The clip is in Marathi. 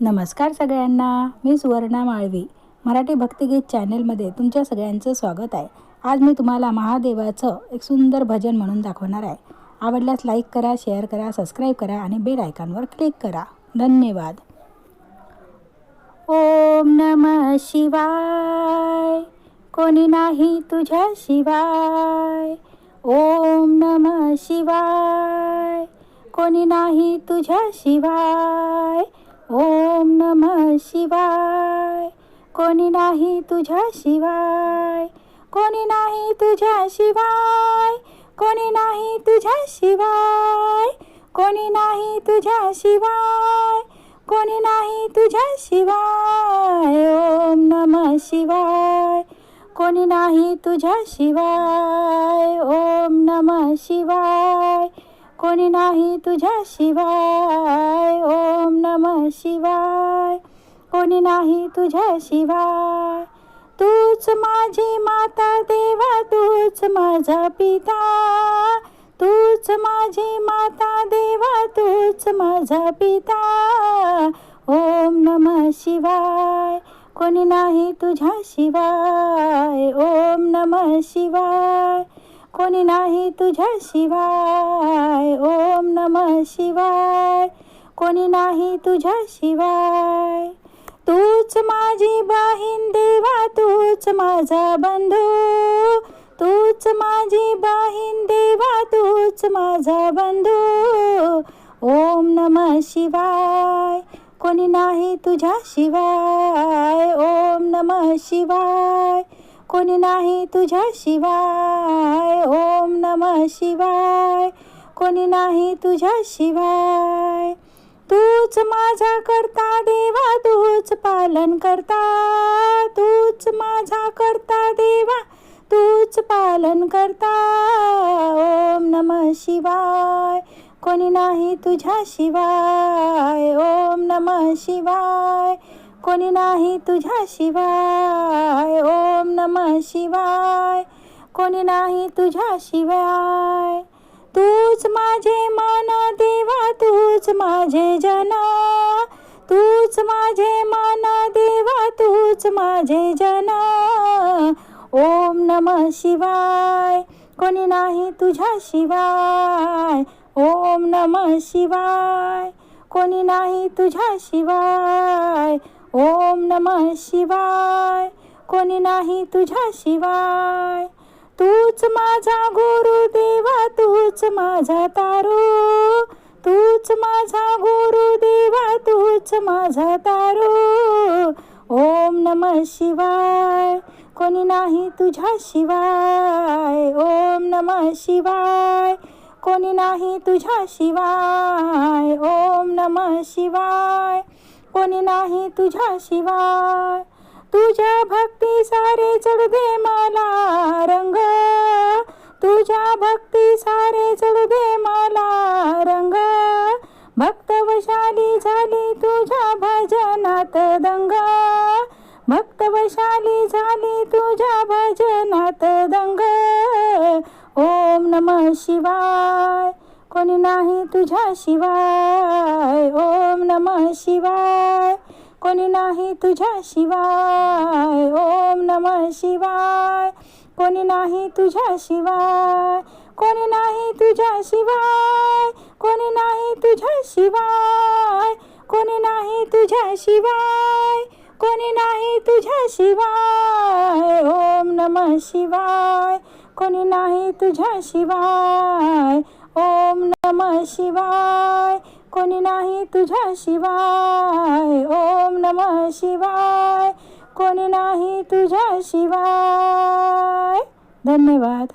नमस्कार सगळ्यांना, मी सुवर्णा माळवी मराठी भक्तिगीत चॅनेलमध्ये तुमच्या सगळ्यांचं स्वागत आहे। आज मी तुम्हाला महादेवाचं एक सुंदर भजन म्हणून दाखवणार आहे। आवडल्यास लाईक करा, शेअर करा, सबस्क्राईब करा आणि बेल आयकॉनवर क्लिक करा। धन्यवाद। ओम नमः शिवाय, कोणी नाही तुझ्या शिवाय। ओम नमः शिवाय, कोणी नाही तुझ्या शिवाय। ओम नमः शिवाय, कोणी नाही तुझ्या शिवाय। कोणी नाही तुझ्या शिवाय, कोणी नाही तुझ्या शिवाय। कोणी नाही तुझ्या शिवाय, कोणी नाही तुझ्या शिवाय। ओम नमः शिवाय, कोणी नाही तुझ्या शिवाय। ओम नमः शिवाय, कोणी नाही तुझ्या शिवाय। ओम नमः शिवाय, कोणी नाही तुझ्या शिवाय। तूच माझी माता देवा, तूच माझा पिता। तूच माझी माता देवा, तूच माझा पिता। ओम नमः शिवाय, कोणी नाही तुझ्या शिवाय। ओम नमः शिवाय, कोणी नाही तुझ्या शिवाय। ओम नमः शिवाय, कोणी नाही तुझ्या शिवाय। तूच माझी बहीण देवा, तूच माझा बंधू। तूच माझी बहीण देवा, तूच माझा बंधू। ओम नमः शिवाय, कोणी नाही तुझ्या शिवाय। ओम नमः शिवाय, कोणी नाही तुझ्या शिवाय। ओम नमः शिवाय, कोणी नाही तुझ्या शिवाय। तूच माझा करता देवा, तूच पालन करता। तूच माझा करता देवा, तूच पालन करता। ओम नमः शिवाय, कोणी नाही तुझ्या शिवाय। ओम नमः शिवाय, कोणी नाही तुझ्या शिवाय। ओम नमः शिवाय, कोणी नाही तुझ्या शिवाय। तूच माझे मन देवा, तूच माझे जन। तूच माझे मन देवा, तूच माझे जन। ओम नमः शिवाय, कोणी नाही तुझ्या शिवाय। ओम नमः शिवाय, कोणी नाही तुझ्या शिवाय। ओम नमः शिवाय, कोणी नाही तुझ्या शिवाय। तूच माझा गुरु देवा, तूच माझा तारू। तूच माझा गुरु देवा, तूच माझा तारू। ओम नमः शिवाय, कोणी नाही तुझ्या शिवाय। ओम नमः शिवाय, कोणी नाही तुझ्या शिवाय। ओम नमः शिवाय, कोणी नाही तुझ्या शिवाय। तुझ्या भक्ती सारे चढदे मला रंग। तुझ्या भक्ती सारे चढदे मला रंग। भक्तवशाली झाली तुझ्या भजनात दंग। भक्तवशाली झाली तुझ्या भजनात दंग। ओम नमः शिवाय, कोणी नाही तुझ्या शिवाय। ओम नमः शिवाय, कोणी नाही तुझ्या शिवाय। ओम नमः शिवाय, कोणी नाही तुझ्या शिवाय। कोणी नाही तुझ्या शिवाय, कोणी नाही तुझ्या शिवाय। कोणी नाही तुझ्या शिवाय, कोणी नाही तुझ्या शिवाय। ओम नमः शिवाय, कोणी नाही तुझ्या शिवाय। ओम नमः शिवाय, कोणी नाही तुझ्या शिवाय। ओम नमः शिवाय, कोणी नाही तुझ्या शिवाय। धन्यवाद।